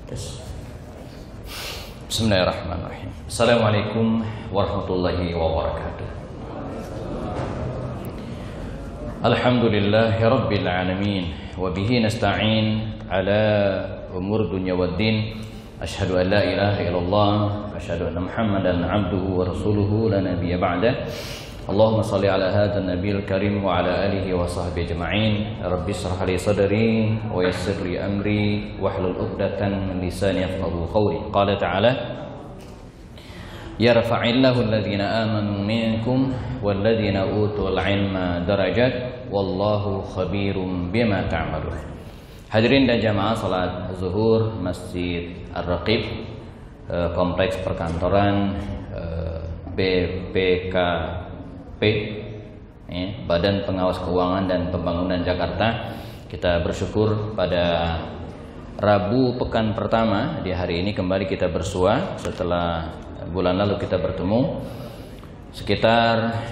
Bismillahirrahmanirrahim. Assalamualaikum warahmatullahi wabarakatuh. Alhamdulillahi rabbil alamin wa bihi nasta'in ala umur dunya waddin. Asyhadu an la ilaha illallah wa asyhadu anna Muhammadan abduhu wa rasuluhu la nabiyya ba'da. Allahumma shalli ala hadzal nabiyil karim wa ala alihi wa sahbihi ajma'in. Rabbi shrah li sadri wa yassir li amri wahlul 'uqdatam min lisani yafqahu qawli. Qala ta'ala: yarfa'illahu alladhina amanu minkum walladhina utul 'ilma darajat wallahu khabirum bima ta'malun. Hadirin dan jamaah salat zuhur Masjid Ar-Raqib, kompleks perkantoran BPKP, Badan Pengawas Keuangan dan Pembangunan Jakarta. Kita bersyukur pada Rabu pekan pertama di hari ini kembali kita bersua setelah bulan lalu kita bertemu sekitar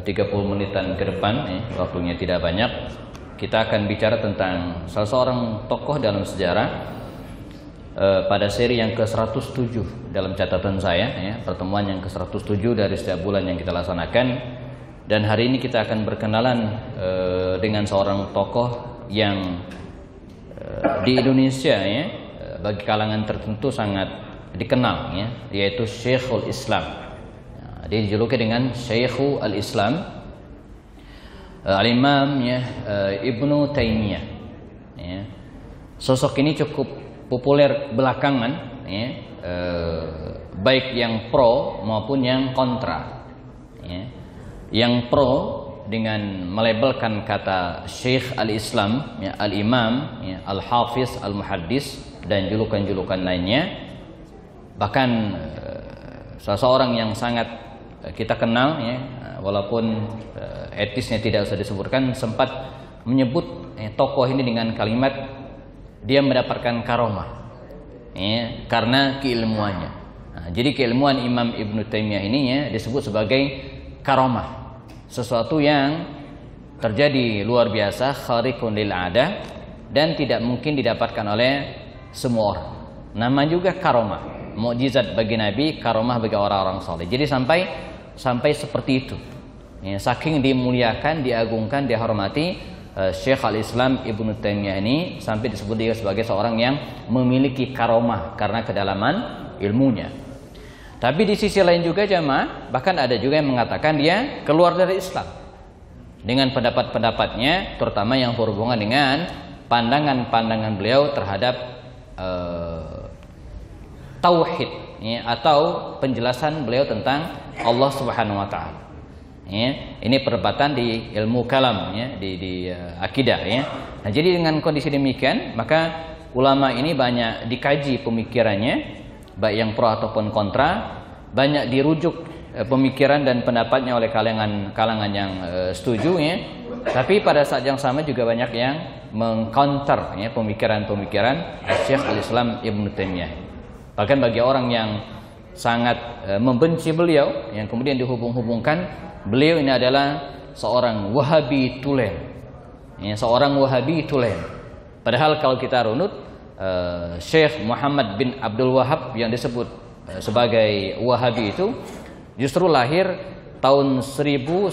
30 menitan ke depan, waktunya tidak banyak. Kita akan bicara tentang salah seorang tokoh dalam sejarah pada seri yang ke-107 dalam catatan saya, pertemuan yang ke-107 dari setiap bulan yang kita laksanakan. Dan hari ini kita akan berkenalan dengan seorang tokoh yang di Indonesia bagi kalangan tertentu sangat dikenal, yaitu Syekhul Islam. Dia dijuluki dengan Syekhul Islam, Al-Imam Ibnu Taimiyah. Sosok ini cukup populer belakangan, baik yang pro maupun yang kontra. Yang pro dengan melabelkan kata Syekh Al-Islam, Al-Imam, Al-Hafiz, Al-Muhaddis dan julukan-julukan lainnya. Bahkan salah seorang yang sangat kita kenal, walaupun etisnya tidak usah disebutkan, sempat menyebut tokoh ini dengan kalimat dia mendapatkan karomah karena keilmuannya. Jadi keilmuan Imam Ibnu Taimiyah ini disebut sebagai karomah, sesuatu yang terjadi luar biasa, khariqun lil adah, dan tidak mungkin didapatkan oleh semua orang. Nama juga karomah, mukjizat bagi Nabi, karomah bagi orang-orang saleh. Jadi sampai seperti itu, saking dimuliakan, diagungkan, dihormati Syekh Al-Islam Ibnu Taimiyah ini, sampai disebut dia sebagai seorang yang memiliki karomah karena kedalaman ilmunya. Tapi di sisi lain juga jamaah, bahkan ada juga yang mengatakan dia keluar dari Islam dengan pendapat-pendapatnya, terutama yang berhubungan dengan pandangan-pandangan beliau terhadap tauhid, atau penjelasan beliau tentang Allah Subhanahu wa taala. Ini perdebatan di ilmu kalam, di akidah. Nah, jadi dengan kondisi demikian, maka ulama ini banyak dikaji pemikirannya, baik yang pro ataupun kontra, banyak dirujuk pemikiran dan pendapatnya oleh kalangan yang setuju, tapi pada saat yang sama juga banyak yang mengcounter pemikiran-pemikiran Syekh Al-Islam Ibnu Taimiyah. Bahkan bagi orang yang sangat membenci beliau, yang kemudian dihubung-hubungkan beliau ini adalah seorang Wahabi tulen, seorang Wahabi tulen. Padahal kalau kita runut, Syekh Muhammad bin Abdul Wahab yang disebut sebagai Wahabi itu justru lahir tahun 1115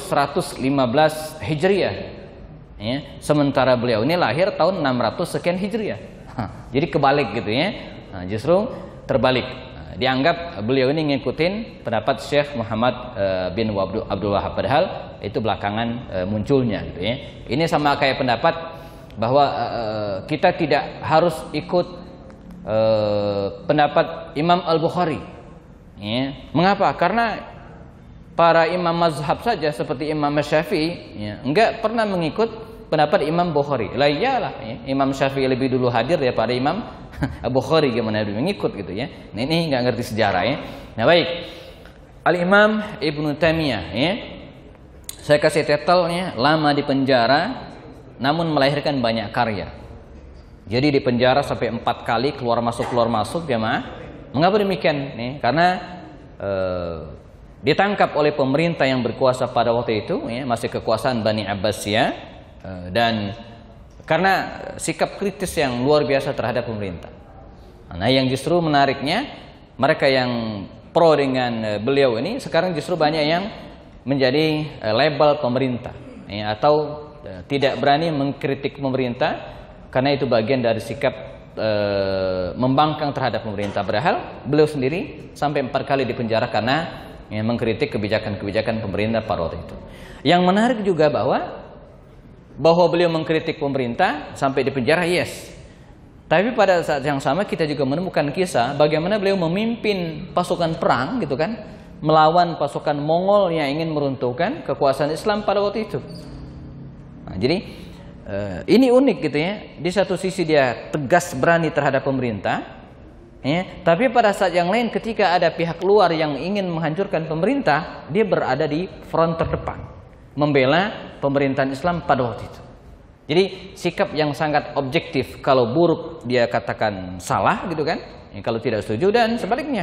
Hijriah, sementara beliau ini lahir tahun 600 sekian Hijriah. Jadi kebalik gitu, justru terbalik. Dianggap beliau ini ngikutin pendapat Syekh Muhammad bin Abdul Wahab, padahal itu belakangan munculnya gitu, Ini sama kayak pendapat bahwa kita tidak harus ikut pendapat Imam Al-Bukhari. Mengapa? Karena para imam mazhab saja seperti Imam Syafi'i enggak pernah mengikut pendapat Imam Bukhari. Lah iyalah, Imam Syafi'i lebih dulu hadir daripada Imam Bukhari, gimana dia mengikut gitu, Nah, ini nggak ngerti sejarah, Nah, baik, Al-Imam Ibnu Taimiyah, saya kasih title, lama di penjara namun melahirkan banyak karya. Jadi di penjara sampai 4 kali keluar masuk jamaah. Mengapa demikian? Karena ditangkap oleh pemerintah yang berkuasa pada waktu itu, masih kekuasaan Bani Abbasiyah, dan karena sikap kritis yang luar biasa terhadap pemerintah. Nah, yang justru menariknya, mereka yang pro dengan beliau ini sekarang justru banyak yang menjadi label pemerintah, ya, atau tidak berani mengkritik pemerintah karena itu bagian dari sikap membangkang terhadap pemerintah. Padahal beliau sendiri sampai 4 kali dipenjara karena mengkritik kebijakan-kebijakan pemerintah pada waktu itu. Yang menarik juga bahwa beliau mengkritik pemerintah sampai dipenjara, yes. Tapi pada saat yang sama kita juga menemukan kisah bagaimana beliau memimpin pasukan perang gitu kan, melawan pasukan Mongol yang ingin meruntuhkan kekuasaan Islam pada waktu itu. Nah, jadi ini unik gitu ya. Di satu sisi dia tegas berani terhadap pemerintah, ya, tapi pada saat yang lain ketika ada pihak luar yang ingin menghancurkan pemerintah, dia berada di front terdepan, membela pemerintahan Islam pada waktu itu. Jadi sikap yang sangat objektif, kalau buruk dia katakan salah gitu kan, ya, kalau tidak setuju, dan sebaliknya.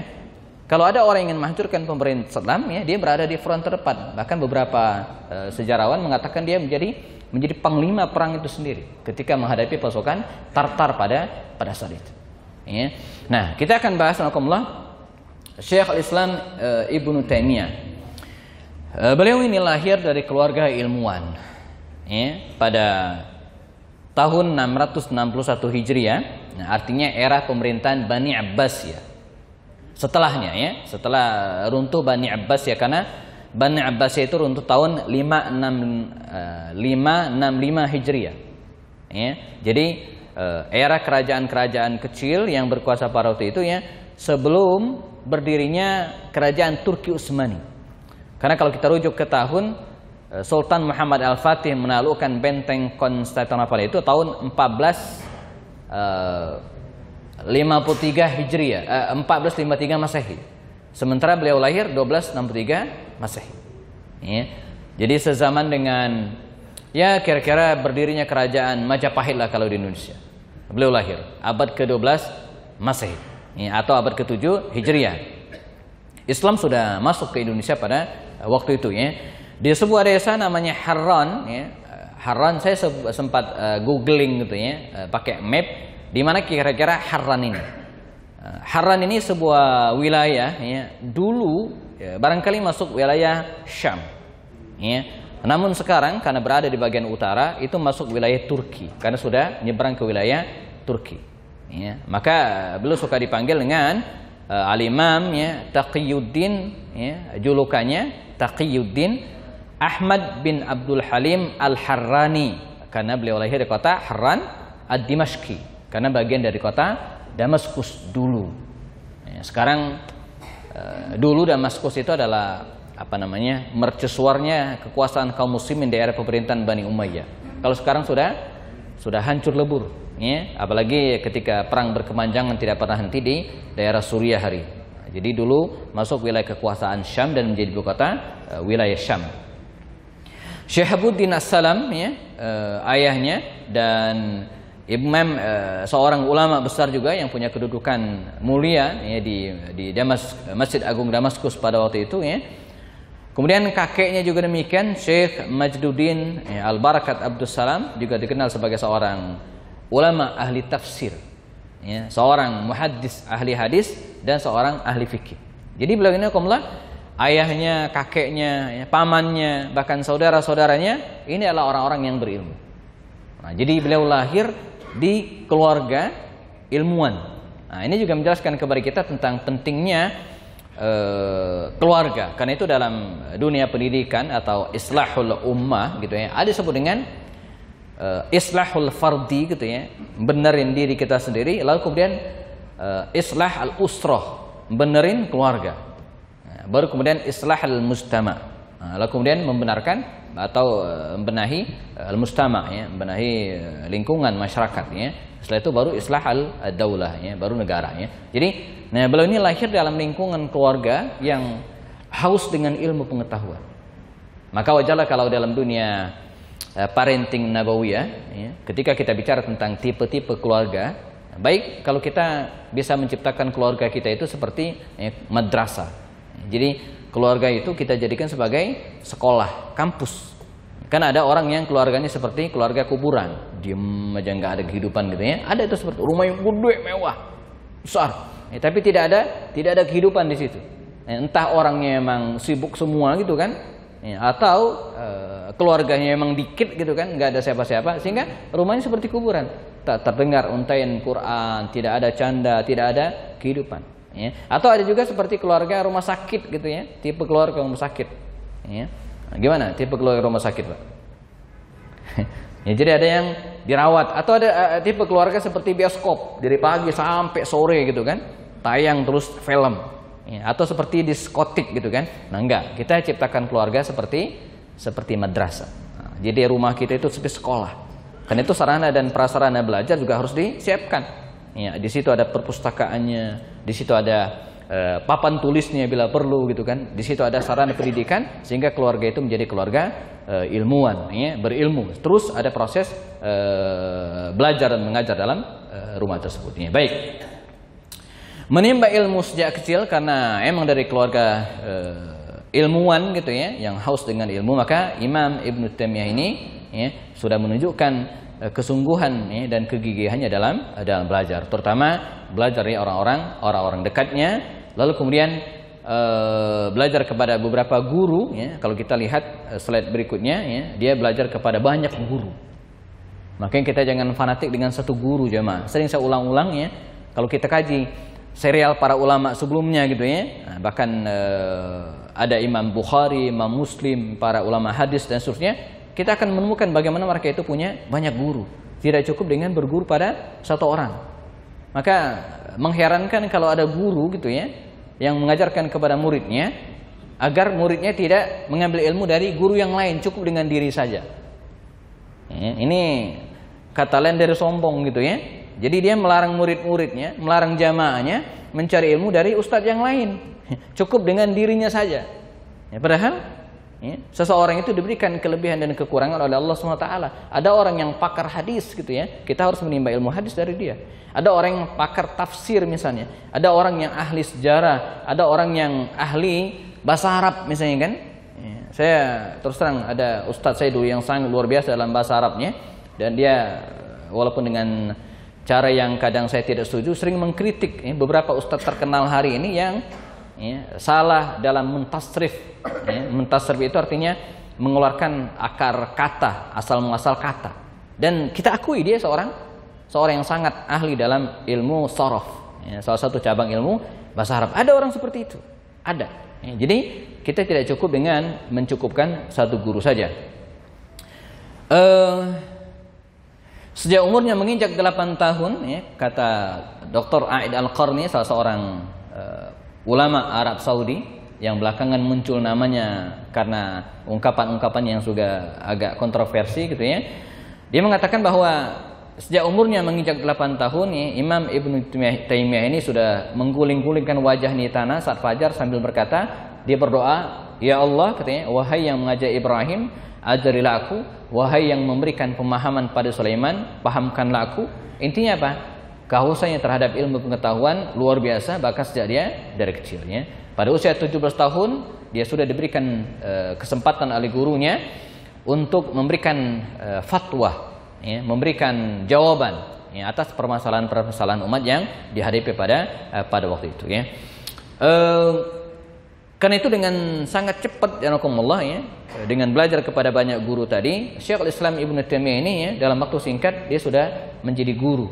Kalau ada orang yang ingin menghancurkan pemerintah Islam, ya, dia berada di front terdepan. Bahkan beberapa sejarawan mengatakan dia menjadi panglima perang itu sendiri ketika menghadapi pasukan Tartar pada saat itu. Ya. Nah, kita akan bahas Syekh al-Islam Ibnu Taimiyah. Beliau ini lahir dari keluarga ilmuwan, ya, pada tahun 661 Hijriah. Nah, artinya era pemerintahan Bani Abbas ya. Setelahnya ya, setelah runtuh Bani Abbas ya, karena Bani Abbas itu runtuh tahun 565 Hijriah. Ya. Jadi era kerajaan-kerajaan kecil yang berkuasa pada waktu itu ya, sebelum berdirinya kerajaan Turki Utsmani. Karena kalau kita rujuk ke tahun Sultan Muhammad Al-Fatih menaklukkan benteng Konstantinopel itu tahun 1453 Hijriah, 1453 Masehi. Sementara beliau lahir 1263 Masehi. Ya. Jadi sezaman dengan ya kira-kira berdirinya kerajaan Majapahit lah kalau di Indonesia. Beliau lahir abad ke-12 Masehi, ya, atau abad ke-7 Hijriah. Islam sudah masuk ke Indonesia pada waktu itu ya. Di sebuah desa namanya Harran ya. Harran saya sempat googling gitu ya, pakai map di mana kira-kira Harran ini. Harran ini sebuah wilayah ya, dulu ya, barangkali masuk wilayah Syam. Ya. Namun sekarang karena berada di bagian utara itu masuk wilayah Turki karena sudah nyebrang ke wilayah Turki. Ya. Maka beliau suka dipanggil dengan Al-Imam ya, Taqiyuddin ya, julukannya Taqiyuddin Ahmad bin Abdul Halim Al-Harrani karena beliau lahir di kota Harran Ad-Dimashqi karena bagian dari kota Damaskus dulu. Ya, sekarang dulu Damaskus itu adalah mercusuarnya kekuasaan kaum muslimin di era pemerintahan Bani Umayyah. Kalau sekarang sudah hancur lebur, ya, apalagi ketika perang berkepanjangan tidak pernah henti di daerah Suriah hari. Jadi dulu masuk wilayah kekuasaan Syam dan menjadi ibu kota wilayah Syam. Syihabuddin As-Salam ya, ayahnya dan imam seorang ulama besar juga yang punya kedudukan mulia ya, di Masjid Agung Damaskus pada waktu itu ya. Kemudian kakeknya juga demikian, Syekh Majduddin ya, Al-Barakat Abdus Salam, juga dikenal sebagai seorang ulama ahli tafsir ya, seorang muhaddis ahli hadis dan seorang ahli fikih. Jadi beliau ini ayahnya, kakeknya, ya, pamannya, bahkan saudara-saudaranya ini adalah orang-orang yang berilmu. Nah, jadi beliau lahir di keluarga ilmuwan. Nah, ini juga menjelaskan kepada kita tentang pentingnya keluarga. Karena itu dalam dunia pendidikan atau islahul ummah gitu ya, ada disebut dengan islahul fardi gitu ya, benerin diri kita sendiri, lalu kemudian islah al-usrah, benerin keluarga. Baru kemudian islah al-mujtama. Lalu kemudian membenarkan atau membenahi al-mujtama ya, membenahi lingkungan masyarakat ya. Setelah itu baru islah al-daulah ya, baru negara ya. Jadi beliau ini lahir dalam lingkungan keluarga yang haus dengan ilmu pengetahuan. Maka wajarlah kalau dalam dunia parenting nabawiyah ya, ketika kita bicara tentang tipe-tipe keluarga, baik kalau kita bisa menciptakan keluarga kita itu seperti madrasah. Jadi keluarga itu kita jadikan sebagai sekolah, kampus. Kan ada orang yang keluarganya seperti keluarga kuburan, diem aja nggak ada kehidupan gitu ya. Ada itu seperti rumah yang gede mewah, besar. Tapi tidak ada kehidupan di situ. Entah orangnya emang sibuk semua gitu kan, atau keluarganya emang dikit gitu kan, nggak ada siapa-siapa, sehingga rumahnya seperti kuburan. Tak terdengar untaian Quran, tidak ada canda, tidak ada kehidupan. Atau ada juga seperti keluarga rumah sakit gitu ya, tipe keluarga rumah sakit. Gimana tipe keluarga rumah sakit, Pak? Jadi ada yang dirawat, atau ada tipe keluarga seperti bioskop, dari pagi sampai sore gitu kan, tayang terus film, atau seperti diskotik gitu kan. Nah enggak, kita ciptakan keluarga seperti madrasah. Nah, jadi rumah kita itu seperti sekolah. Karena itu sarana dan prasarana belajar juga harus disiapkan. Di situ ada perpustakaannya, di situ ada papan tulisnya bila perlu gitu kan. Di situ ada sarana pendidikan sehingga keluarga itu menjadi keluarga ilmuwan, berilmu. Terus ada proses belajar dan mengajar dalam rumah tersebut. Baik. Menimba ilmu sejak kecil karena emang dari keluarga ilmuwan gitu ya, yang haus dengan ilmu, maka Imam Ibnu Taimiyah ini sudah menunjukkan kesungguhan dan kegigihannya dalam belajar, terutama belajar dari orang-orang dekatnya. Lalu kemudian belajar kepada beberapa guru. Kalau kita lihat slide berikutnya, dia belajar kepada banyak guru. Makanya kita jangan fanatik dengan satu guru, jemaah. Sering saya ulang-ulang kalau kita kaji serial para ulama sebelumnya gitu ya, bahkan ada Imam Bukhari, Imam Muslim, para ulama hadis dan seterusnya, kita akan menemukan bagaimana mereka itu punya banyak guru. Tidak cukup dengan berguru pada satu orang. Maka mengherankan kalau ada guru gitu ya, yang mengajarkan kepada muridnya agar muridnya tidak mengambil ilmu dari guru yang lain, cukup dengan diri saja. Ini kata lain dari sombong gitu ya. Jadi dia melarang murid-muridnya, melarang jamaahnya mencari ilmu dari ustadz yang lain, cukup dengan dirinya saja. Padahal seseorang itu diberikan kelebihan dan kekurangan oleh Allah SWT. Ada orang yang pakar hadis gitu ya, kita harus menimba ilmu hadis dari dia. Ada orang yang pakar tafsir misalnya, ada orang yang ahli sejarah, ada orang yang ahli bahasa Arab misalnya kan. Saya terus terang ada ustadz saya dulu yang sangat luar biasa dalam bahasa Arabnya, dan dia walaupun dengan cara yang kadang saya tidak setuju, sering mengkritik beberapa ustadz terkenal hari ini yang salah dalam mentasrif. Mentasrif itu artinya mengeluarkan akar kata, asal muasal kata. Dan kita akui dia seorang yang sangat ahli dalam ilmu sorof, salah satu cabang ilmu bahasa Arab. Ada orang seperti itu, ada. Jadi kita tidak cukup dengan mencukupkan satu guru saja. Sejak umurnya menginjak 8 tahun, kata Dr. A'id Al-Qarni, salah seorang ulama Arab Saudi yang belakangan muncul namanya karena ungkapan-ungkapan yang juga agak kontroversi gitu ya. Dia mengatakan bahwa sejak umurnya menginjak 8 tahun, Imam Ibnu Taimiyah ini sudah mengguling-gulingkan wajah di tanah saat fajar sambil berkata, dia berdoa, "Ya Allah," katanya, "wahai yang mengajar Ibrahim, ajarilah aku, wahai yang memberikan pemahaman pada Sulaiman, pahamkanlah aku." Intinya apa? Kehausannya terhadap ilmu pengetahuan luar biasa, bahkan sejak dia dari kecilnya. Pada usia 17 tahun dia sudah diberikan kesempatan oleh gurunya untuk memberikan fatwa, memberikan jawaban atas permasalahan-permasalahan umat yang dihadapi pada waktu itu. Karena itu dengan sangat cepat dengan belajar kepada banyak guru tadi, Syekhul Islam Ibnu Taimiyah ini dalam waktu singkat dia sudah menjadi guru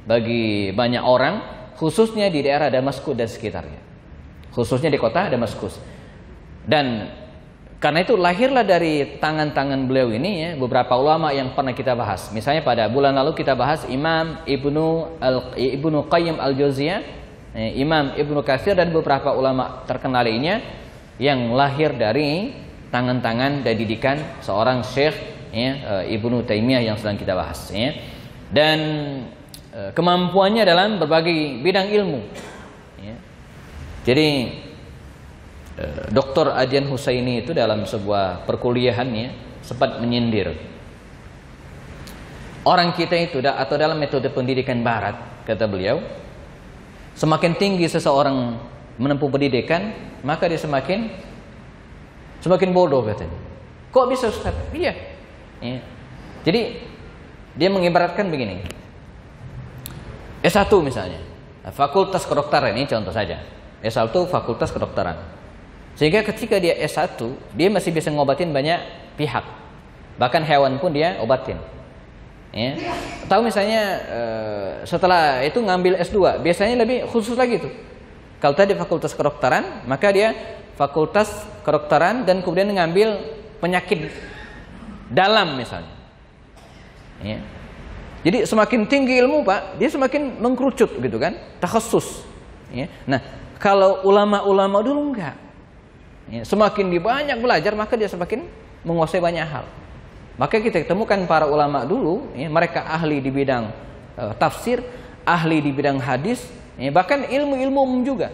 bagi banyak orang, khususnya di daerah Damaskus dan sekitarnya, khususnya di kota Damaskus. Dan karena itu lahirlah dari tangan-tangan beliau ini beberapa ulama yang pernah kita bahas. Misalnya pada bulan lalu kita bahas Imam Ibnu Qayyim Al-Jauziyah, Imam Ibnu Katsir, dan beberapa ulama terkenal lainnya yang lahir dari tangan-tangan dan didikan seorang Syekh Ibnu Taimiyah yang sedang kita bahas. Dan kemampuannya dalam berbagai bidang ilmu. Jadi Dr. Adyan Husaini itu dalam sebuah perkuliahannya sempat menyindir, orang kita itu atau dalam metode pendidikan barat, kata beliau, semakin tinggi seseorang menempuh pendidikan, maka dia semakin bodoh katanya. Kok bisa Ustaz? Iya. Jadi dia mengibaratkan begini. S1 misalnya. fakultas kedokteran, ini contoh saja. S1 fakultas kedokteran. Sehingga ketika dia S1, dia masih bisa ngobatin banyak pihak. Bahkan hewan pun dia obatin. Ya. Tahu misalnya setelah itu ngambil S2, biasanya lebih khusus lagi tuh. Kalau tadi fakultas kedokteran, maka dia fakultas kedokteran dan kemudian ngambil penyakit dalam misalnya. Ya. Jadi semakin tinggi ilmu Pak, dia semakin mengkerucut gitu kan, takhasus. Ya. Nah, kalau ulama-ulama dulu enggak. Ya, semakin dia banyak belajar, maka dia semakin menguasai banyak hal. Maka kita temukan para ulama dulu, ya, mereka ahli di bidang tafsir, ahli di bidang hadis, ya, bahkan ilmu-ilmu umum juga.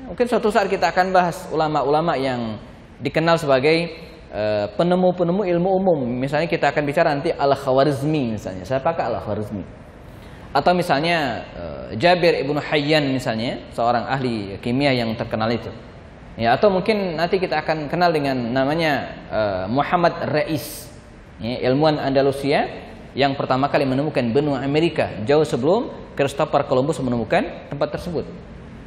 Mungkin suatu saat kita akan bahas ulama-ulama yang dikenal sebagai penemu-penemu ilmu umum. Misalnya kita akan bicara nanti Al-Khwarizmi misalnya. Siapakah Al-Khwarizmi? Atau misalnya Jabir ibnu Hayyan misalnya, seorang ahli kimia yang terkenal itu. Ya, atau mungkin nanti kita akan kenal dengan namanya Muhammad Rais, ya, ilmuwan Andalusia yang pertama kali menemukan benua Amerika jauh sebelum Christopher Columbus menemukan tempat tersebut.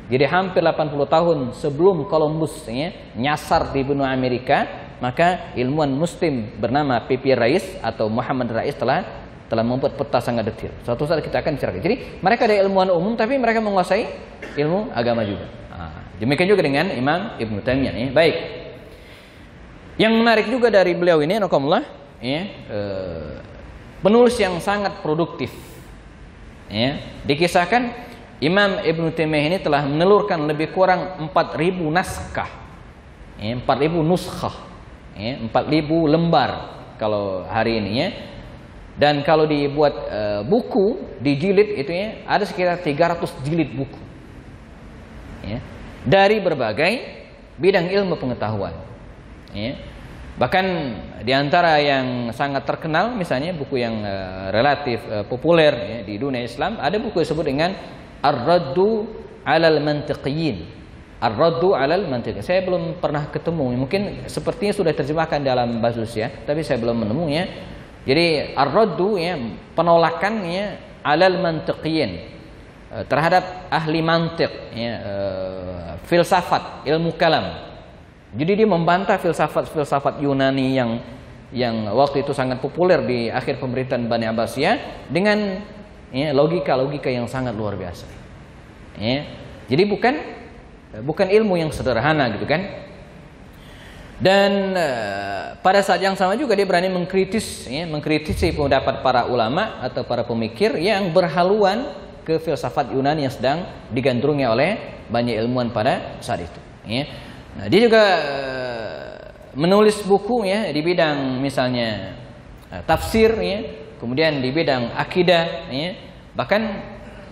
Jadi hampir 80 tahun sebelum Columbus, ya, nyasar di benua Amerika, maka ilmuwan Muslim bernama P.P. Rais atau Muhammad Rais telah membuat peta sangat detail. Suatu saat kita akan bicarakan. Jadi mereka ada ilmuwan umum, tapi mereka menguasai ilmu agama juga. Demikian juga dengan Imam Ibnu Taimiyah. Ya. Baik. Yang menarik juga dari beliau ini, nakumullah, ya, penulis yang sangat produktif. Ya. Dikisahkan Imam Ibnu Taimiyah ini telah menelurkan lebih kurang 4.000 naskah, ya, 4.000 nuskhah, ya, 4.000 lembar kalau hari ini, ya. Dan kalau dibuat buku dijilid itu, ya, ada sekitar 300 jilid buku. Ya. Dari berbagai bidang ilmu pengetahuan. Ya. Bahkan diantara yang sangat terkenal, misalnya buku yang relatif populer, ya, di dunia Islam, ada buku yang disebut dengan Ar-Raddu 'alal Mantiqiyyin. Ar-Raddu 'alal Mantiqiyyin. Saya belum pernah ketemu, mungkin sepertinya sudah terjemahkan dalam bahasa Rusia, tapi saya belum menemunya. Jadi Ar-Raddu, ya, penolakannya 'alal Mantiqiyyin, terhadap ahli mantiq, ya, filsafat, ilmu kalam. Jadi dia membantah filsafat Yunani yang waktu itu sangat populer di akhir pemerintahan Bani Abbasiyah dengan, ya, logika-logika yang sangat luar biasa. Ya. Jadi bukan ilmu yang sederhana gitu kan. Dan pada saat yang sama juga dia berani mengkritisi pendapat para ulama atau para pemikir yang berhaluan ke filsafat Yunani yang sedang digandrungi oleh banyak ilmuwan pada saat itu. Ya. Nah, dia juga menulis buku, ya, di bidang misalnya tafsir, ya, kemudian di bidang akidah, ya, bahkan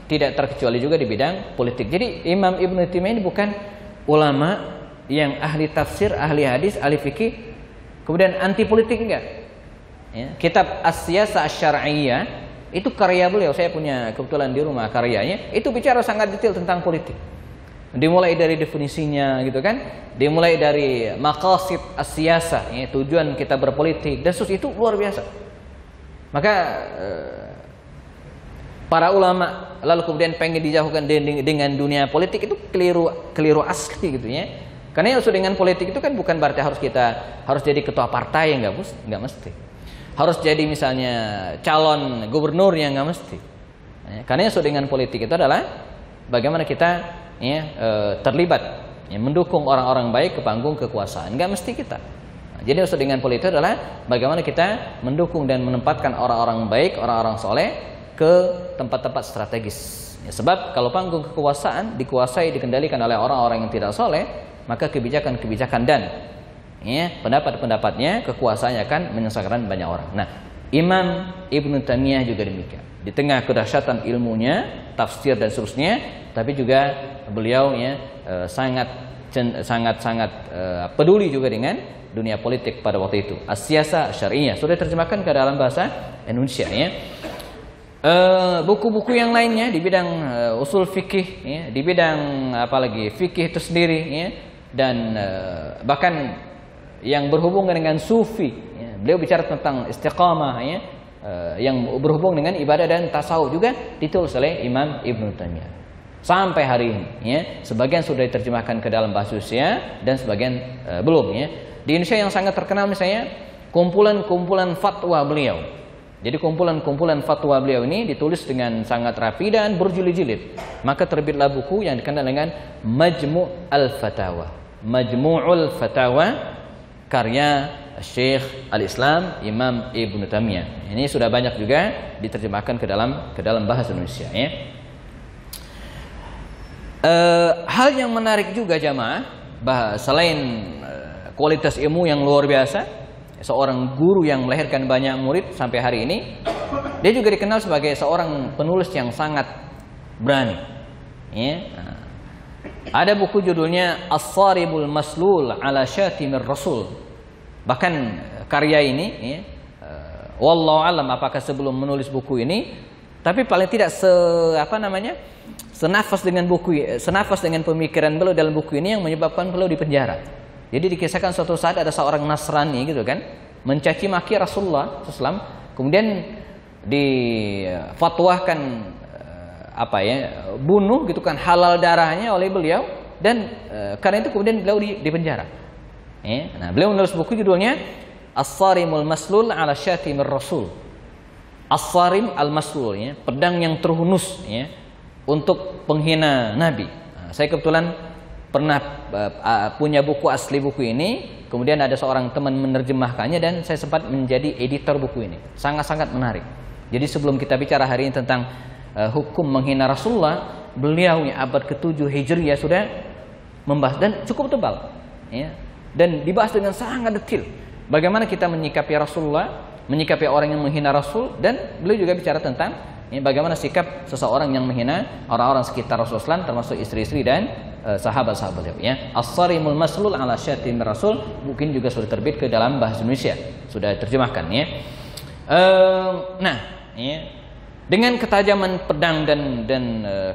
tidak terkecuali juga di bidang politik. Jadi Imam Ibnu Taimiyah ini bukan ulama yang ahli tafsir, ahli hadis, ahli fikih, kemudian anti politik, enggak. Ya. Kitab As-Siyasah Asy-Syar'iyyah itu karya beliau, saya punya kebetulan di rumah karyanya, itu bicara sangat detail tentang politik. Dimulai dari definisinya gitu kan, dimulai dari maqasid as-siyasah, ya, tujuan kita berpolitik, dan itu luar biasa. Maka para ulama lalu kemudian pengen dijauhkan dengan dunia politik, itu keliru asli gitu, ya. Karena yang dengan politik itu kan bukan berarti harus jadi ketua partai, enggak mesti. Harus jadi misalnya calon gubernur, yang nggak mesti. Ya, karena yang dengan politik itu adalah bagaimana kita, ya, terlibat, ya, mendukung orang-orang baik ke panggung kekuasaan. Nggak mesti kita. Nah, jadi yang dengan politik itu adalah bagaimana kita mendukung dan menempatkan orang-orang baik, orang-orang soleh ke tempat-tempat strategis. Ya, sebab kalau panggung kekuasaan dikendalikan oleh orang-orang yang tidak soleh, maka kebijakan-kebijakan dan, ya, pendapat-pendapatnya, kekuasaannya akan menyesatkan banyak orang. Nah, Imam Ibnu Taimiyah juga demikian. Di tengah kedahsyatan ilmunya, tafsir dan seterusnya, tapi juga beliau, ya, sangat peduli juga dengan dunia politik pada waktu itu. As-Siyasah Asy-Syar'iyyah sudah terjemahkan ke dalam bahasa Indonesia, ya. Buku-buku yang lainnya di bidang usul fikih, ya, di bidang apalagi fikih itu sendiri, ya, dan bahkan yang berhubungan dengan sufi, ya. Beliau bicara tentang istiqamah, ya, yang berhubung dengan ibadah dan tasawuf juga ditulis oleh Imam Ibnu Taimiyah. sampai hari ini ya. Sebagian sudah diterjemahkan ke dalam bahasa Rusia dan sebagian belum ya. Di Indonesia yang sangat terkenal misalnya kumpulan-kumpulan fatwa beliau. Jadi kumpulan-kumpulan fatwa beliau ini ditulis dengan sangat rapi dan berjilid-jilid. Maka terbitlah buku yang dikenal dengan Majmu' al-Fatawa. Majmu'ul Fatawa karya Syekh Al-Islam Imam Ibnu Taimiyah. Ini sudah banyak juga diterjemahkan ke dalam bahasa Indonesia ya. Hal yang menarik juga jamaah, selain kualitas ilmu yang luar biasa, seorang guru yang melahirkan banyak murid sampai hari ini, dia juga dikenal sebagai seorang penulis yang sangat berani ya. Ada buku judulnya As-Saribul Maslul ala Syatimir Rasul. Bahkan karya ini ya, wallahu alam apakah sebelum menulis buku ini, tapi paling tidak senafas dengan pemikiran beliau dalam buku ini yang menyebabkan beliau dipenjara. Jadi dikisahkan suatu saat ada seorang Nasrani gitu kan, mencaci maki Rasulullah SAW, kemudian difatwakan bunuh gitu kan, halal darahnya oleh beliau, dan karena itu kemudian beliau dipenjara. Nah, beliau menulis buku judulnya As-Sarimul Maslul ala Syatimir Rasul. As-Sarim al-Maslul ya, pedang yang terhunus ya, untuk penghina Nabi. Nah, saya kebetulan pernah punya buku asli buku ini, kemudian ada seorang teman menerjemahkannya dan saya sempat menjadi editor buku ini. Sangat-sangat menarik. Jadi sebelum kita bicara hari ini tentang hukum menghina Rasulullah, beliau yang abad ke-7 Hijriah sudah membahas dan cukup tebal ya, dan dibahas dengan sangat detail bagaimana kita menyikapi Rasulullah, menyikapi orang yang menghina Rasul, dan beliau juga bicara tentang bagaimana sikap seseorang yang menghina orang-orang sekitar Rasulullah termasuk istri-istri dan sahabat-sahabat ya. As-Sarimul Maslul ala Syatimir Rasul mungkin juga sudah terbit ke dalam bahasa Indonesia, sudah diterjemahkan ya. Nah, ya, dengan ketajaman pedang dan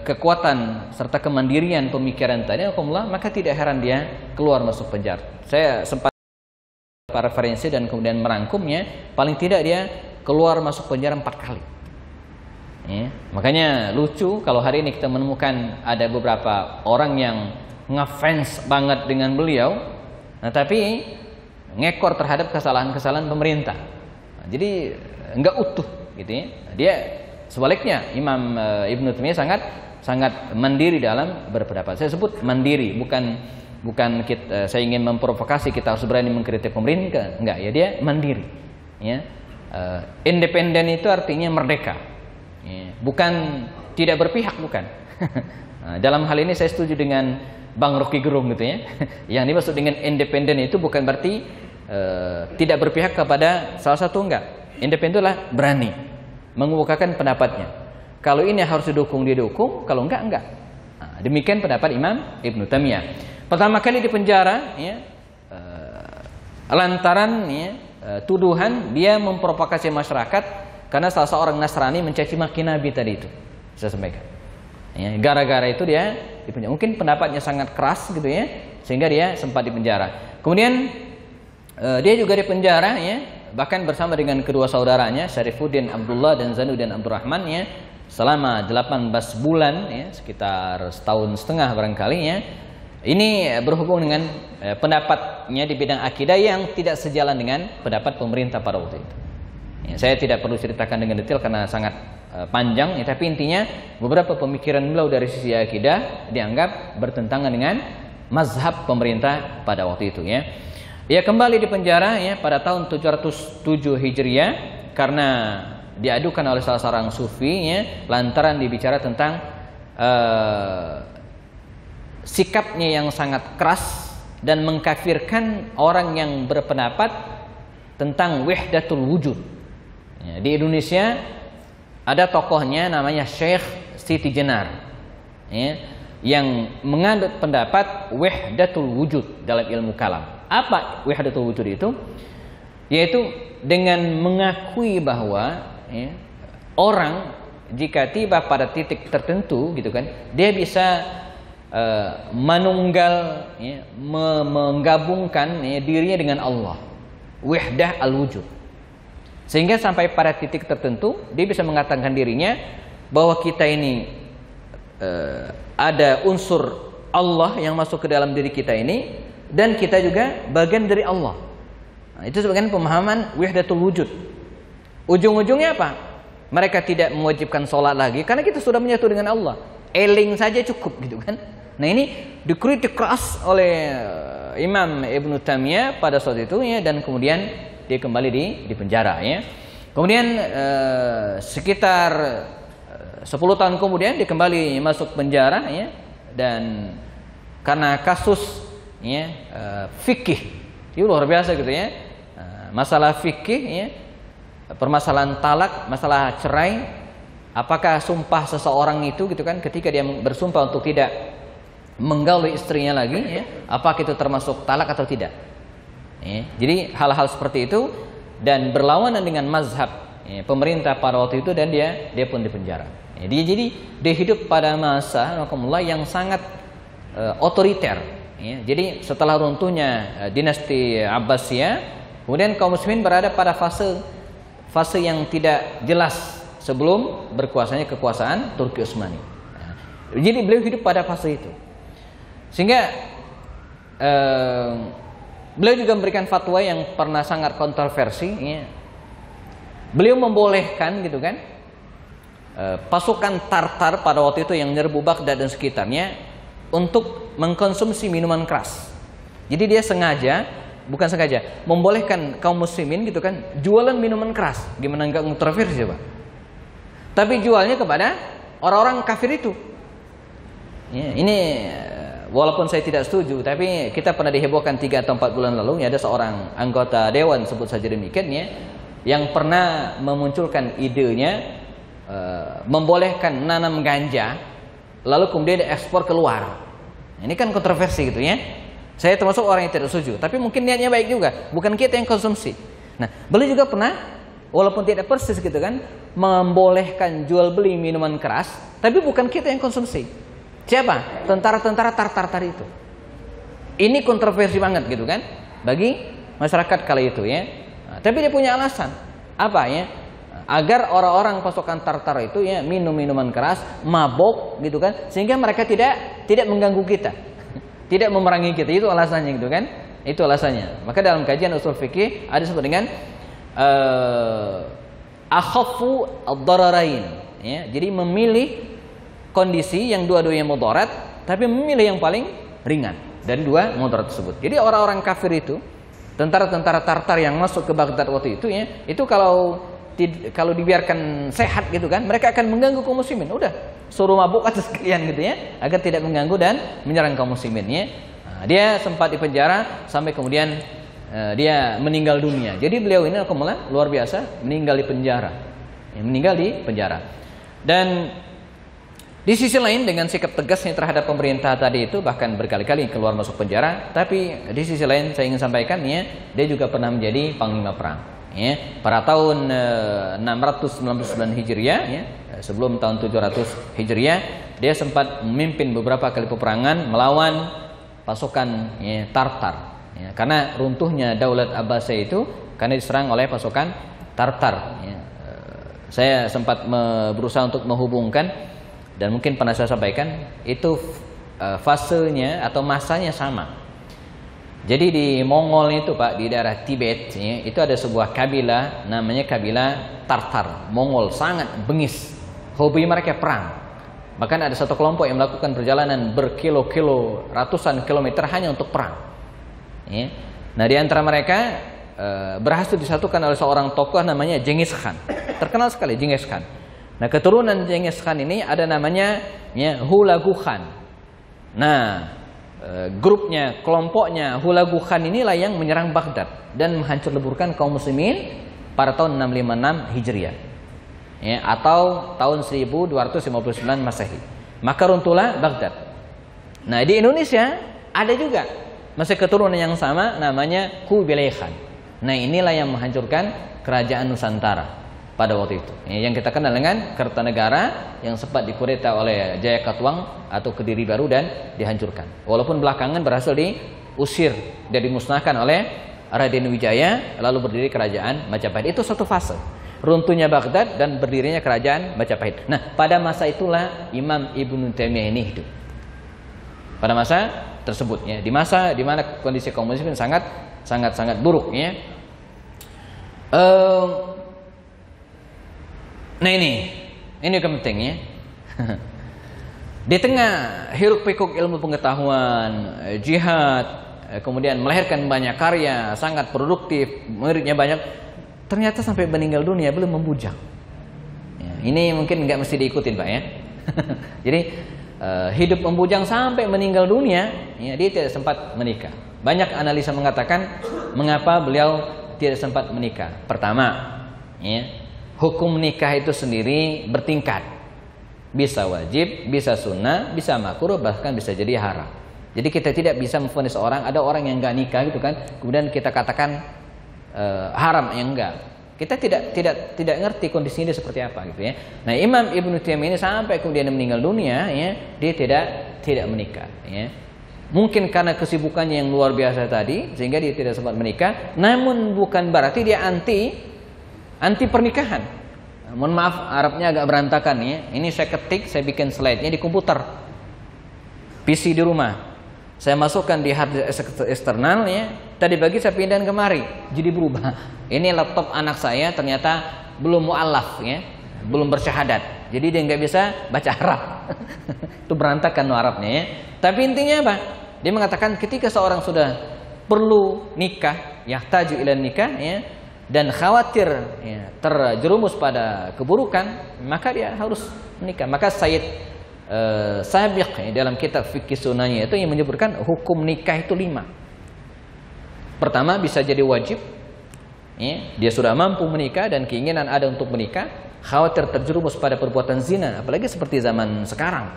kekuatan serta kemandirian pemikiran tadi, maka tidak heran dia keluar masuk penjara. Saya sempat referensi dan kemudian merangkumnya, paling tidak dia keluar masuk penjara 4 kali. Ya, makanya lucu kalau hari ini kita menemukan ada beberapa orang yang ngefans banget dengan beliau, nah tapi ngekor terhadap kesalahan-kesalahan pemerintah. Nah, jadi enggak utuh gitu ya. Dia sebaliknya Imam Ibnu Taimiyah sangat mandiri dalam berpendapat. Saya sebut mandiri, bukan saya ingin memprovokasi kita harus berani mengkritik pemerintah, enggak ya, dia mandiri. Ya. Independen itu artinya merdeka. Bukan tidak berpihak, bukan. Nah, dalam hal ini saya setuju dengan Bang Rocky Gerung gitu ya. Yang dimaksud dengan independen itu bukan berarti tidak berpihak kepada salah satu, enggak. Independen itulah berani mengemukakan pendapatnya. Kalau ini harus didukung, dia dukung, kalau enggak. Nah, demikian pendapat Imam Ibnu Taimiyah. Pertama kali di penjara ya, lantaran ya, tuduhan dia memprovokasi masyarakat karena salah seorang Nasrani mencaci maki Nabi tadi itu, saya sampaikan. Ya, gara-gara itu dia dipenjara. Mungkin pendapatnya sangat keras gitu ya, sehingga dia sempat dipenjara. Kemudian dia juga dipenjara ya, bahkan bersama dengan kedua saudaranya Syarifuddin Abdullah dan Zainuddin Abdurrahman ya, selama 18 bulan ya, sekitar setahun setengah barangkali ya. Ini berhubung dengan pendapatnya di bidang akidah yang tidak sejalan dengan pendapat pemerintah pada waktu itu. Ya, saya tidak perlu ceritakan dengan detail karena sangat panjang ya, tapi intinya beberapa pemikiran beliau dari sisi akidah dianggap bertentangan dengan mazhab pemerintah pada waktu itu ya. Ia kembali di penjara ya pada tahun 707 Hijriah karena diadukan oleh salah seorang sufi ya, lantaran dibicara tentang sikapnya yang sangat keras dan mengkafirkan orang yang berpendapat tentang wahdatul wujud. Ya, di Indonesia ada tokohnya namanya Syekh Siti Jenar ya, yang menganut pendapat wahdatul wujud dalam ilmu kalam. Apa wahdatul wujud itu? Yaitu dengan mengakui bahwa ya, orang jika tiba pada titik tertentu gitu kan, dia bisa menunggal ya, menggabungkan ya, dirinya dengan Allah, wahdah al-wujud. Sehingga sampai pada titik tertentu dia bisa mengatakan dirinya bahwa kita ini ada unsur Allah yang masuk ke dalam diri kita ini, dan kita juga bagian dari Allah. Nah, itu sebagian pemahaman wahdatul wujud. Ujung-ujungnya apa? Mereka tidak mewajibkan sholat lagi karena kita sudah menyatu dengan Allah. Eling saja cukup gitu kan. Nah, ini dikritik keras oleh Imam Ibnu Taimiyah pada saat itu ya, dan kemudian dia kembali di penjara ya. Kemudian sekitar 10 tahun kemudian dia kembali masuk penjara ya, dan karena kasus ya, fikih itu luar biasa gitu ya. Masalah fikih ya, permasalahan talak, masalah cerai, apakah sumpah seseorang itu gitu kan, ketika dia bersumpah untuk tidak menggauli istrinya lagi ya, apakah itu termasuk talak atau tidak ya. Jadi hal-hal seperti itu, dan berlawanan dengan mazhab ya, pemerintah pada waktu itu, dan dia pun dipenjara ya. Jadi dia hidup pada masa yang sangat otoriter ya. Jadi setelah runtuhnya dinasti Abbasiyah, kemudian kaum muslimin berada pada fase yang tidak jelas sebelum berkuasanya kekuasaan Turki Utsmani. Nah, jadi beliau hidup pada fase itu, sehingga beliau juga memberikan fatwa yang pernah sangat kontroversi ya. Beliau membolehkan gitu kan, pasukan Tartar pada waktu itu yang menyerbu Baghdad dan sekitarnya untuk mengkonsumsi minuman keras. Jadi dia bukan sengaja membolehkan kaum muslimin gitu kan jualan minuman keras. Gimana enggak kontroversi coba? Tapi jualnya kepada orang-orang kafir itu ya. Ini walaupun saya tidak setuju, tapi kita pernah dihebohkan 3 atau 4 bulan lalu ya, ada seorang anggota dewan, sebut saja demikian ya, yang pernah memunculkan idenya membolehkan nanam ganja lalu kemudian diekspor keluar. Ini kan kontroversi gitu ya. Saya termasuk orang yang tidak setuju, tapi mungkin niatnya baik juga, bukan kita yang konsumsi. Nah, beliau juga pernah, walaupun tidak persis gitu kan, membolehkan jual beli minuman keras, tapi bukan kita yang konsumsi. Siapa? Tentara-tentara Tartar itu. Ini kontroversi banget gitu kan bagi masyarakat kala itu ya. Nah, tapi dia punya alasan apa ya? Agar orang-orang pasukan Tartar itu ya minum minuman keras, mabok gitu kan, sehingga mereka tidak mengganggu kita, tidak memerangi kita. Itu alasannya gitu kan. Itu alasannya. Maka dalam kajian usul fikih ada disebut dengan akhafu ad-dararain ya. Jadi memilih kondisi yang dua-duanya mudarat, tapi memilih yang paling ringan dari dua mudarat tersebut. Jadi orang-orang kafir itu, tentara-tentara Tartar yang masuk ke Baghdad waktu itu ya, itu kalau dibiarkan sehat gitu kan, mereka akan mengganggu kaum muslimin. Udah, suruh mabuk aja sekalian gitu ya, agar tidak mengganggu dan menyerang kaum muslimin ya. Nah, dia sempat dipenjara sampai kemudian dia meninggal dunia. Jadi beliau ini luar biasa, meninggal di penjara. Ya, meninggal di penjara. Dan di sisi lain dengan sikap tegasnya terhadap pemerintah tadi itu, bahkan berkali-kali keluar masuk penjara, tapi di sisi lain saya ingin sampaikan ya, dia juga pernah menjadi panglima perang. Ya, pada tahun 699 Hijriah ya, sebelum tahun 700 Hijriah, dia sempat memimpin beberapa kali peperangan melawan pasukan ya, Tartar ya, karena runtuhnya Daulat Abbasiyah itu karena diserang oleh pasukan Tartar ya. Saya sempat berusaha untuk menghubungkan, dan mungkin pernah saya sampaikan itu fasenya atau masanya sama. Jadi di Mongol itu Pak, di daerah Tibet ya, itu ada sebuah kabilah namanya kabilah Tartar. Mongol sangat bengis, hobi mereka perang. Bahkan ada satu kelompok yang melakukan perjalanan berkilo-kilo, ratusan kilometer hanya untuk perang ya. Nah, di antara mereka berhasil disatukan oleh seorang tokoh namanya Genghis Khan. Terkenal sekali Genghis Khan. Nah, keturunan Genghis Khan ini ada namanya ya, Hulagu Khan. Nah, grupnya, kelompoknya Hulagu Khan inilah yang menyerang Baghdad dan menghancur leburkan kaum muslimin pada tahun 656 Hijriah ya, atau tahun 1259 Masehi. Maka runtuhlah Baghdad. Nah, di Indonesia ada juga masih keturunan yang sama, namanya Kubilai Khan. Nah, inilah yang menghancurkan kerajaan Nusantara pada waktu itu ya, yang kita kenal dengan Kertanegara yang sempat dikudeta oleh Jayakatwang atau Kediri Baru dan dihancurkan. Walaupun belakangan berhasil diusir dan dimusnahkan oleh Raden Wijaya, lalu berdiri kerajaan Majapahit. Itu satu fase runtuhnya Baghdad dan berdirinya kerajaan Majapahit. Nah, pada masa itulah Imam Ibnu Taimiyah ini hidup. pada masa tersebut ya, di masa di mana kondisi kaum muslimin sangat buruk ya. Nah ini yang penting ya. Di tengah hiruk pikuk ilmu pengetahuan, jihad, kemudian melahirkan banyak karya, sangat produktif, muridnya banyak, ternyata sampai meninggal dunia belum membujang. Ya, ini mungkin nggak mesti diikutin Pak ya. Jadi hidup membujang sampai meninggal dunia, ya, dia tidak sempat menikah. Banyak analisa mengatakan mengapa beliau tidak sempat menikah. Pertama, ya, hukum nikah itu sendiri bertingkat. Bisa wajib, bisa sunnah, bisa makruh, bahkan bisa jadi haram. Jadi kita tidak bisa memvonis orang, ada orang yang nggak nikah gitu kan, kemudian kita katakan haram, yang enggak. Kita tidak ngerti kondisinya seperti apa gitu ya. Nah, Imam Ibnu Taimiyah ini sampai kemudian meninggal dunia ya, dia tidak menikah ya. Mungkin karena kesibukannya yang luar biasa tadi sehingga dia tidak sempat menikah, namun bukan berarti dia anti pernikahan. Mohon maaf, Arabnya agak berantakan ya. Ini saya ketik, saya bikin slide-nya di komputer, PC di rumah. Saya masukkan di hard disk eksternal ya. Tadi pagi saya pindahin kemari, jadi berubah. Ini laptop anak saya ternyata belum mu'allaf ya, belum bersyahadat. Jadi dia nggak bisa baca Arab. Itu berantakan Arabnya ya. Tapi intinya apa? Dia mengatakan ketika seorang sudah perlu nikah, yahtaju ila nikah ya, dan khawatir ya, terjerumus pada keburukan, maka dia harus menikah. Maka Sayyid Sabiq ya, dalam kitab fikih sunnahnya itu yang menyebutkan hukum nikah itu 5. Pertama, bisa jadi wajib ya, dia sudah mampu menikah dan keinginan ada untuk menikah, khawatir terjerumus pada perbuatan zina, apalagi seperti zaman sekarang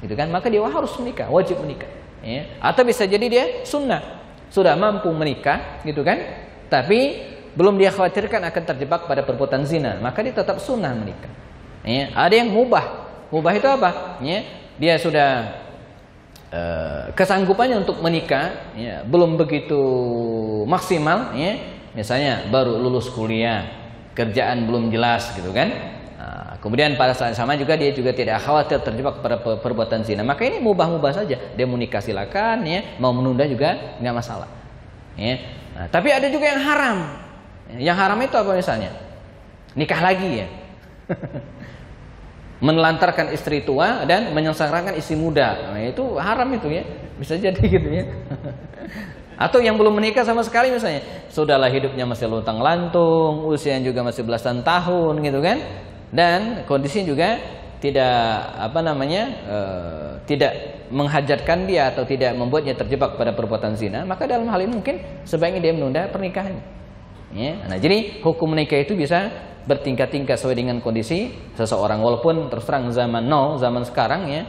gitu kan, maka dia harus menikah, wajib menikah ya. Atau bisa jadi dia sunnah, sudah mampu menikah gitu kan, tapi belum dia khawatirkan akan terjebak pada perbuatan zina, maka dia tetap sunnah menikah ya. Ada yang mubah. Mubah itu apa ya? Dia sudah kesanggupannya untuk menikah ya, belum begitu maksimal ya. Misalnya baru lulus kuliah, kerjaan belum jelas gitu kan. Nah, kemudian pada saat sama juga dia juga tidak khawatir terjebak pada perbuatan zina, maka ini mubah-mubah saja. Dia mau nikah silakan ya, mau menunda juga nggak masalah ya. Nah, tapi ada juga yang haram. Yang haram itu apa misalnya? Nikah lagi ya. Menelantarkan istri tua dan menyengsarakan istri muda. Nah, itu haram itu ya. Bisa jadi gitu ya. Atau yang belum menikah sama sekali misalnya, sudahlah hidupnya masih luntang-lantung, usianya juga masih belasan tahun gitu kan. Dan kondisi juga tidak tidak menghajatkan dia atau tidak membuatnya terjebak pada perbuatan zina, maka dalam hal ini mungkin sebaiknya dia menunda pernikahan. Ya. Nah, jadi hukum menikah itu bisa bertingkat-tingkat sesuai dengan kondisi seseorang. Walaupun terus terang zaman sekarang ya,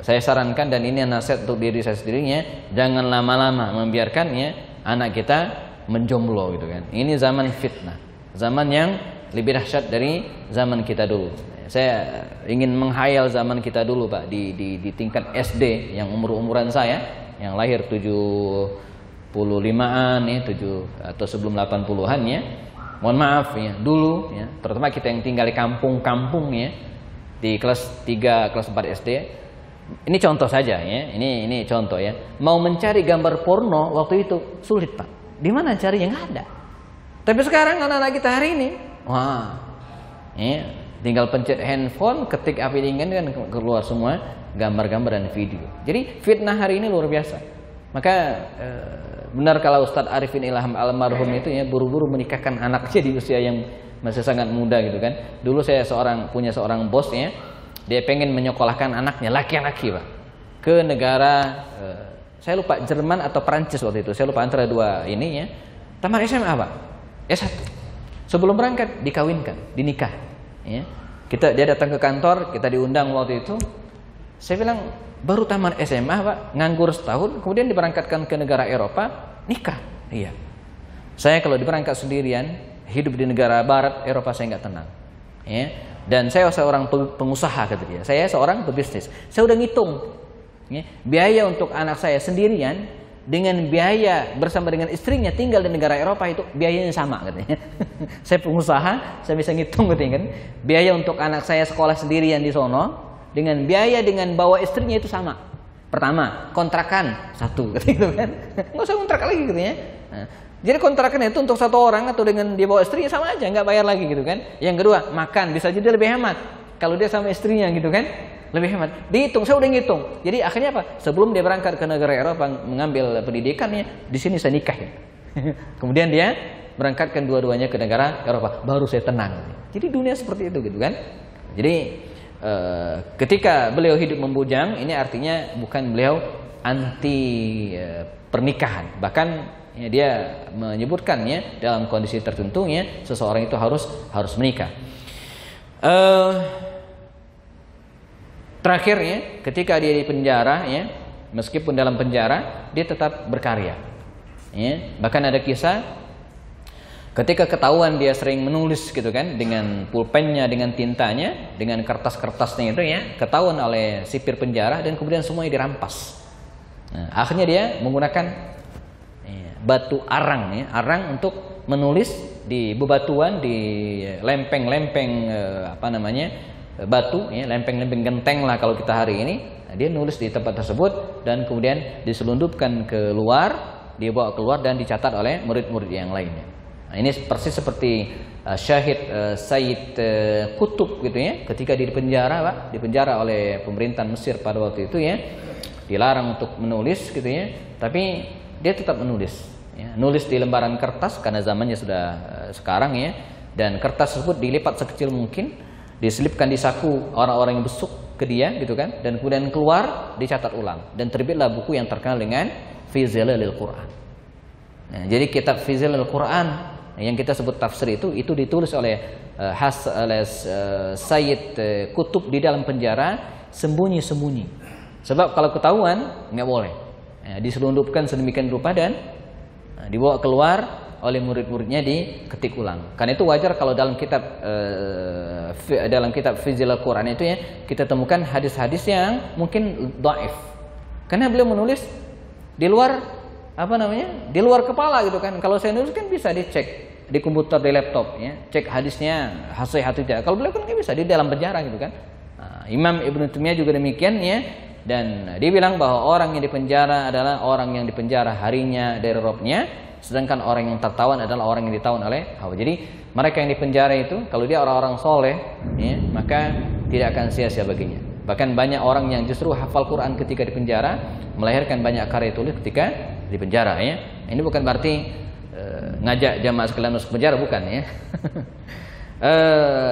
saya sarankan dan ini nasihat untuk diri saya sendirinya, jangan lama-lama membiarkan ya anak kita menjomblo gitu kan. Ini zaman fitnah, zaman yang lebih dahsyat dari zaman kita dulu. Saya ingin menghayal zaman kita dulu Pak, di tingkat SD yang umuran saya, yang lahir 75-an ya, 7 atau sebelum 80-an ya. Mohon maaf ya, dulu ya, terutama kita yang tinggal di kampung-kampung ya, di kelas 3, kelas 4 SD. Ini contoh saja ya, ini contoh ya. Mau mencari gambar porno waktu itu sulit Pak. Di mana cari yang ada? Tapi sekarang anak-anak kita hari ini, wah, ya, tinggal pencet handphone, ketik apa yang ingin kan keluar semua gambar-gambar dan video. Jadi fitnah hari ini luar biasa. Maka benar kalau Ustadz Arifin Ilham almarhum itu ya buru-buru menikahkan anaknya di usia yang masih sangat muda gitu kan. Dulu saya punya seorang bos ya, dia pengen menyekolahkan anaknya laki-laki Pak ke negara saya lupa Jerman atau Perancis waktu itu, saya lupa antara dua ini ya. Tamat SMA Pak, S1. Sebelum berangkat dikawinkan, dinikah ya. Dia datang ke kantor, kita diundang waktu itu. Saya bilang, baru tamat SMA Pak, nganggur setahun, kemudian diberangkatkan ke negara Eropa, nikah. Iya. Saya kalau diberangkat sendirian, hidup di negara Barat Eropa saya nggak tenang. Ya. Dan saya seorang pengusaha kata dia. Saya seorang pebisnis. Saya udah ngitung ya, biaya untuk anak saya sendirian dengan biaya bersama dengan istrinya tinggal di negara Eropa itu biayanya sama katanya. Saya pengusaha, saya bisa ngitung gitu kan. Biaya untuk anak saya sekolah sendirian di sono dengan biaya dengan bawa istrinya itu sama. Pertama, kontrakan 1 gitu kan. Nggak usah kontrak lagi gitu ya. Nah, jadi kontrakan itu untuk 1 orang atau dengan dia bawa istrinya sama aja, nggak bayar lagi gitu kan. Yang kedua, makan bisa jadi lebih hemat kalau dia sama istrinya gitu kan, lebih hemat. Dihitung, saya udah ngitung. Jadi akhirnya apa? Sebelum dia berangkat ke negara Eropa mengambil pendidikannya, di sini saya nikah ya. Kemudian dia berangkatkan dua-duanya ke negara Eropa, baru saya tenang. Jadi dunia seperti itu gitu kan. Jadi ketika beliau hidup membujang, ini artinya bukan beliau anti pernikahan. Bahkan ya, dia menyebutkannya dalam kondisi tertentu ya, seseorang itu harus menikah. Terakhir ya, ketika dia di penjara ya, meskipun dalam penjara dia tetap berkarya. Ya, bahkan ada kisah ketika ketahuan dia sering menulis gitu kan, dengan pulpennya, dengan tintanya, dengan kertas-kertasnya itu ya, ketahuan oleh sipir penjara dan kemudian semuanya dirampas. Nah, akhirnya dia menggunakan batu arang ya, arang untuk menulis di bebatuan, di lempeng-lempeng batu ya, lempeng-lempeng genteng lah kalau kita hari ini. Nah, dia nulis di tempat tersebut dan kemudian diselundupkan keluar, dia bawa keluar dan dicatat oleh murid-murid yang lainnya. Nah, ini persis seperti Syahid Sayyid Qutb gitu ya, ketika di penjara Pak, dipenjara oleh pemerintahan Mesir pada waktu itu ya, dilarang untuk menulis gitu ya, tapi dia tetap menulis ya, nulis di lembaran kertas karena zamannya sudah sekarang ya, dan kertas tersebut dilipat sekecil mungkin, diselipkan di saku orang-orang yang besuk ke dia gitu kan, dan kemudian keluar dicatat ulang dan terbitlah buku yang terkenal dengan Fi Zilalil Quran. Nah, jadi kitab Fi Zilalil Quran yang kita sebut tafsir itu ditulis oleh Sayyid Qutb di dalam penjara sembunyi-sembunyi. Sebab kalau ketahuan nggak boleh. Ya, diselundupkan sedemikian rupa dan dibawa keluar oleh murid-muridnya diketik ulang. Karena itu wajar kalau dalam kitab Fi Zilalil Quran itu ya, kita temukan hadis-hadis yang mungkin dhaif. Karena beliau menulis di luar di luar kepala gitu kan. Kalau saya nulis kan bisa dicek di komputer, di laptop ya, cek hadisnya sahih atau tidak. Kalau beliau kan nggak bisa, di dalam penjara gitu kan. Nah, Imam Ibnu Taimiyah juga demikian ya, dan dia bilang bahwa orang yang dipenjara adalah orang yang dipenjara harinya dari Robnya, sedangkan orang yang tertawan adalah orang yang ditawan oleh hawa. Jadi mereka yang dipenjara itu kalau dia orang-orang soleh ya, maka tidak akan sia-sia baginya. Bahkan banyak orang yang justru hafal Quran ketika dipenjara, melahirkan banyak karya tulis ketika di penjara ya. Ini bukan berarti ngajak jamaah sekalian masuk penjara, bukan ya.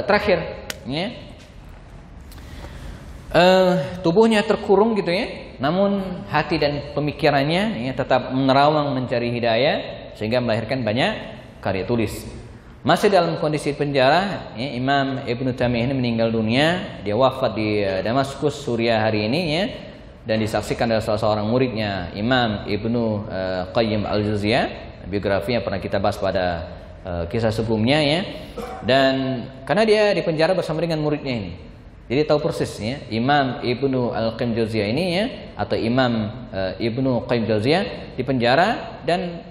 Terakhir ya, tubuhnya terkurung gitu ya, namun hati dan pemikirannya ya, tetap menerawang mencari hidayah sehingga melahirkan banyak karya tulis. Masih dalam kondisi penjara ya, Imam Ibnu Taimiyah ini meninggal dunia. Dia wafat di Damaskus, Suriah hari ini ya, dan disaksikan oleh salah seorang muridnya Imam Ibnu Qayyim Al-Jauziyah. Biografinya pernah kita bahas pada kisah sebelumnya ya. Dan karena dia dipenjara bersama dengan muridnya ini, jadi tahu persis ya, Imam Ibnu Al-Qayyim Jauziyah ini ya, atau Imam Ibnu Qayyim Jauziyah dipenjara, dan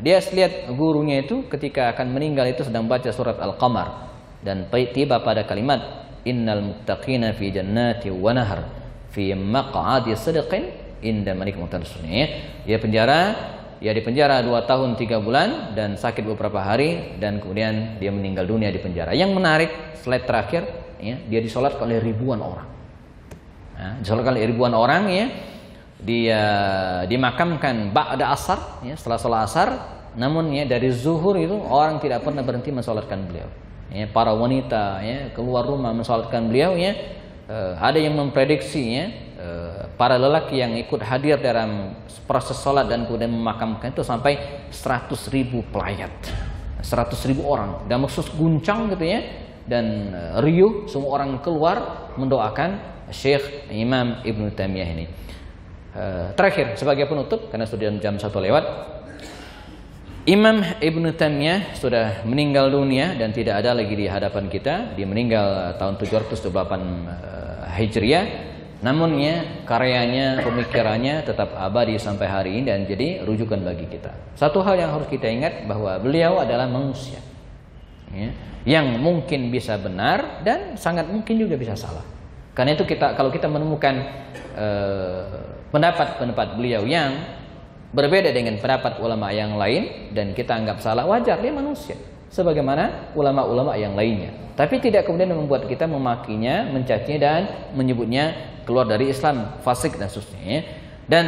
dia lihat gurunya itu ketika akan meninggal itu sedang baca surat Al-Qamar, dan tiba pada kalimat innal muttaqina fi jannati wa nahar fi maq'adi sidqin inda malik muqtadir. Dia dipenjara 2 tahun 3 bulan dan sakit beberapa hari, dan kemudian dia meninggal dunia di penjara. Yang menarik, slide terakhir ya, dia disolatkan oleh ribuan orang. Nah, disolatkan oleh ribuan orang ya. Dia dimakamkan ba'da asar ya, setelah sholat asar. Namun ya, dari zuhur itu orang tidak pernah berhenti mensolatkan beliau ya. Para wanita ya keluar rumah mensolatkan beliau ya. Ada yang memprediksi ya, para lelaki yang ikut hadir dalam proses sholat dan kemudian memakamkan itu sampai 100.000 pelayat, 100.000 orang, dan maksud guncang gitu ya, dan riuh, semua orang keluar mendoakan Syekh Imam Ibnu Taimiyah ini. Terakhir sebagai penutup, karena sudah jam 1 lewat, Imam Ibnu Taimiyah sudah meninggal dunia dan tidak ada lagi di hadapan kita. Dia meninggal tahun 728 Hijriah. Namun ya, karyanya, pemikirannya tetap abadi sampai hari ini dan jadi rujukan bagi kita. Satu hal yang harus kita ingat, bahwa beliau adalah manusia ya, yang mungkin bisa benar dan sangat mungkin juga bisa salah. Karena itu kalau kita menemukan pendapat-pendapat beliau yang berbeda dengan pendapat ulama yang lain dan kita anggap salah, wajar, dia manusia sebagaimana ulama-ulama yang lainnya. Tapi tidak kemudian membuat kita memakinya, mencacinya dan menyebutnya keluar dari Islam, fasik dan seterusnya. Dan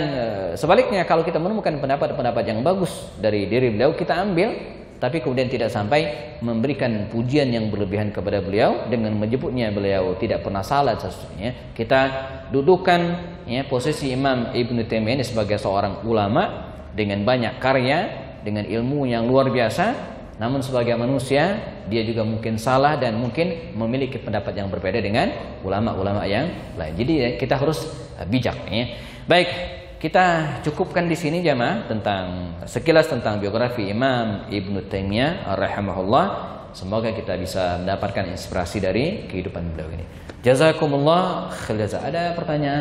sebaliknya kalau kita menemukan pendapat-pendapat yang bagus dari diri beliau, kita ambil, tapi kemudian tidak sampai memberikan pujian yang berlebihan kepada beliau dengan menyebutnya beliau tidak pernah salah seterusnya. Kita dudukan ya posisi Imam Ibnu Taimiyah ini sebagai seorang ulama dengan banyak karya, dengan ilmu yang luar biasa. Namun sebagai manusia dia juga mungkin salah dan mungkin memiliki pendapat yang berbeda dengan ulama-ulama yang lain. Jadi kita harus bijak ya. Baik, kita cukupkan di sini jamaah tentang sekilas tentang biografi Imam Ibnu Taimiyah rahimahullah. Semoga kita bisa mendapatkan inspirasi dari kehidupan beliau ini. Jazakumullah khair. Ada pertanyaan?